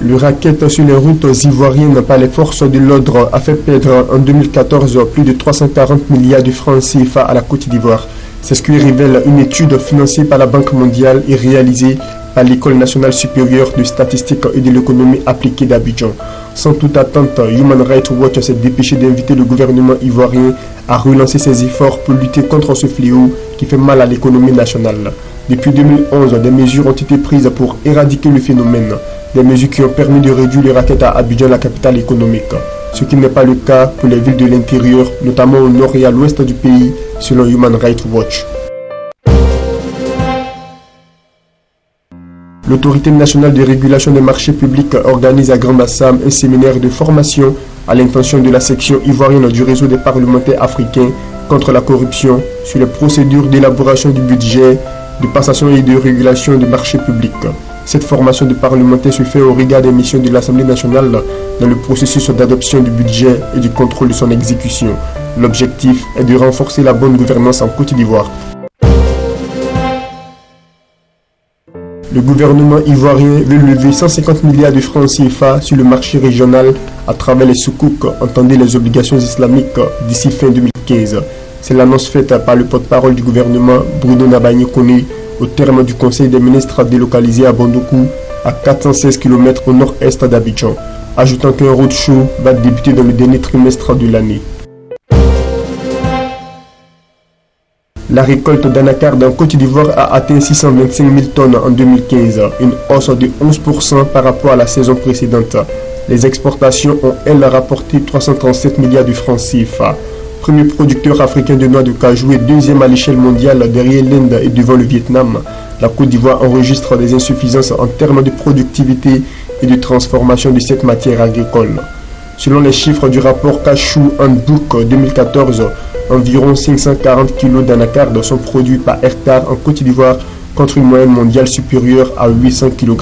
Le racket sur les routes ivoiriennes par les forces de l'ordre a fait perdre en 2014 plus de 340 milliards de francs CFA à la Côte d'Ivoire. C'est ce que révèle une étude financée par la Banque mondiale et réalisée par l'École nationale supérieure de statistique et de l'économie appliquée d'Abidjan. Sans toute attente, Human Rights Watch s'est dépêché d'inviter le gouvernement ivoirien à relancer ses efforts pour lutter contre ce fléau qui fait mal à l'économie nationale. Depuis 2011, des mesures ont été prises pour éradiquer le phénomène. Des mesures qui ont permis de réduire les raquettes à Abidjan, la capitale économique. Ce qui n'est pas le cas pour les villes de l'intérieur, notamment au nord et à l'ouest du pays, selon Human Rights Watch. L'Autorité nationale de régulation des marchés publics organise à Grand-Bassam un séminaire de formation à l'intention de la section ivoirienne du réseau des parlementaires africains contre la corruption sur les procédures d'élaboration du budget, de passation et de régulation des marchés publics. Cette formation de parlementaires se fait au regard des missions de l'Assemblée nationale dans le processus d'adoption du budget et du contrôle de son exécution. L'objectif est de renforcer la bonne gouvernance en Côte d'Ivoire. Le gouvernement ivoirien veut lever 150 milliards de francs CFA sur le marché régional à travers les soukouks, entendez les obligations islamiques, d'ici fin 2015. C'est l'annonce faite par le porte-parole du gouvernement, Bruno Nabagné-Koné, au terme du Conseil des ministres délocalisé à Bondoukou, à 416 km au nord-est d'Abidjan, ajoutant qu'un roadshow va débuter dans le dernier trimestre de l'année. La récolte d'anacarde en Côte d'Ivoire a atteint 625 000 tonnes en 2015, une hausse de 11% par rapport à la saison précédente. Les exportations ont, elles, rapporté 337 milliards de francs CFA. Premier producteur africain de noix de cajou et deuxième à l'échelle mondiale derrière l'Inde et devant le Vietnam, la Côte d'Ivoire enregistre des insuffisances en termes de productivité et de transformation de cette matière agricole. Selon les chiffres du rapport Cashew Handbook 2014, environ 540 kg d'anacarde sont produits par hectare en Côte d'Ivoire contre une moyenne mondiale supérieure à 800 kg.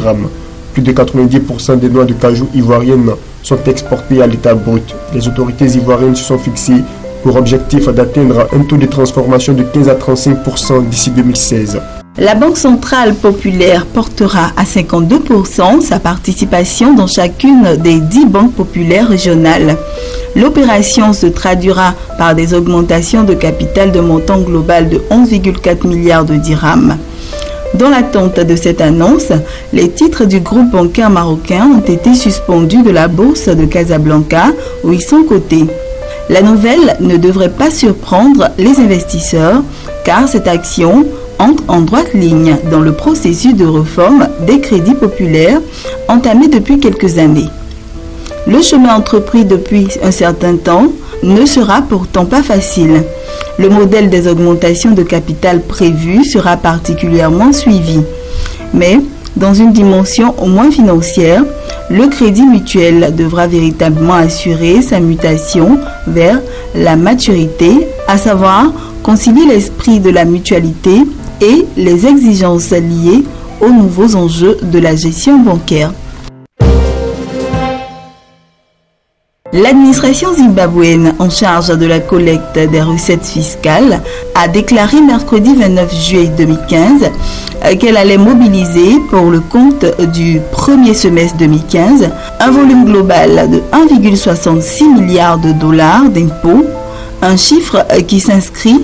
Plus de 90% des noix de cajou ivoiriennes sont exportées à l'état brut. Les autorités ivoiriennes se sont fixées pour objectif d'atteindre un taux de transformation de 15 à 35% d'ici 2016. La Banque centrale populaire portera à 52% sa participation dans chacune des 10 banques populaires régionales. L'opération se traduira par des augmentations de capital de montant global de 11,4 milliards de dirhams. Dans l'attente de cette annonce, les titres du groupe bancaire marocain ont été suspendus de la bourse de Casablanca où ils sont cotés. La nouvelle ne devrait pas surprendre les investisseurs car cette action entre en droite ligne dans le processus de réforme des crédits populaires entamé depuis quelques années. Le chemin entrepris depuis un certain temps ne sera pourtant pas facile. Le modèle des augmentations de capital prévues sera particulièrement suivi. Mais, dans une dimension au moins financière, le crédit mutuel devra véritablement assurer sa mutation vers la maturité, à savoir concilier l'esprit de la mutualité et les exigences liées aux nouveaux enjeux de la gestion bancaire. L'administration zimbabwéenne en charge de la collecte des recettes fiscales a déclaré mercredi 29 juillet 2015 qu'elle allait mobiliser pour le compte du premier semestre 2015 un volume global de 1,66 milliard de dollars d'impôts, un chiffre qui s'inscrit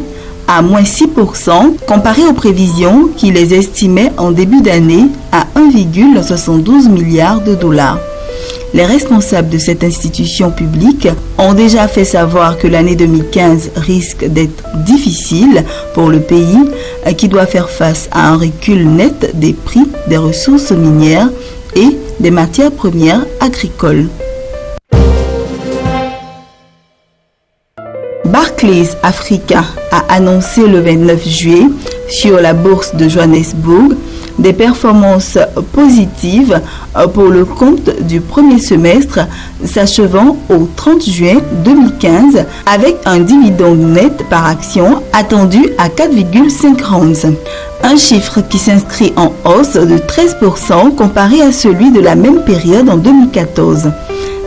à moins 6% comparé aux prévisions qui les estimaient en début d'année à 1,72 milliard de dollars. Les responsables de cette institution publique ont déjà fait savoir que l'année 2015 risque d'être difficile pour le pays qui doit faire face à un recul net des prix des ressources minières et des matières premières agricoles. Barclays Africa a annoncé le 29 juillet sur la bourse de Johannesburg des performances positives pour le compte du premier semestre s'achevant au 30 juin 2015 avec un dividende net par action attendu à 4,5 rands. Un chiffre qui s'inscrit en hausse de 13% comparé à celui de la même période en 2014.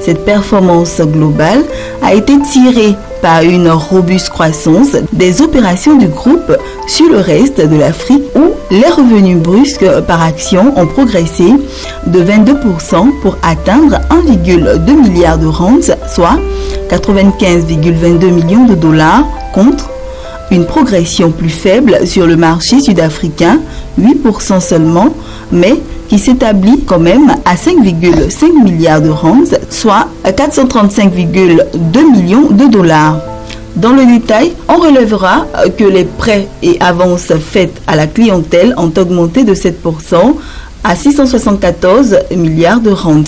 Cette performance globale a été tirée par une robuste croissance des opérations du groupe sur le reste de l'Afrique où les revenus brusques par action ont progressé de 22% pour atteindre 1,2 milliard de rands, soit 95,22 millions de dollars contre une progression plus faible sur le marché sud-africain, 8% seulement, mais qui s'établit quand même à 5,5 milliards de rands, soit 435,2 millions de dollars. Dans le détail, on relèvera que les prêts et avances faites à la clientèle ont augmenté de 7% à 674 milliards de rands.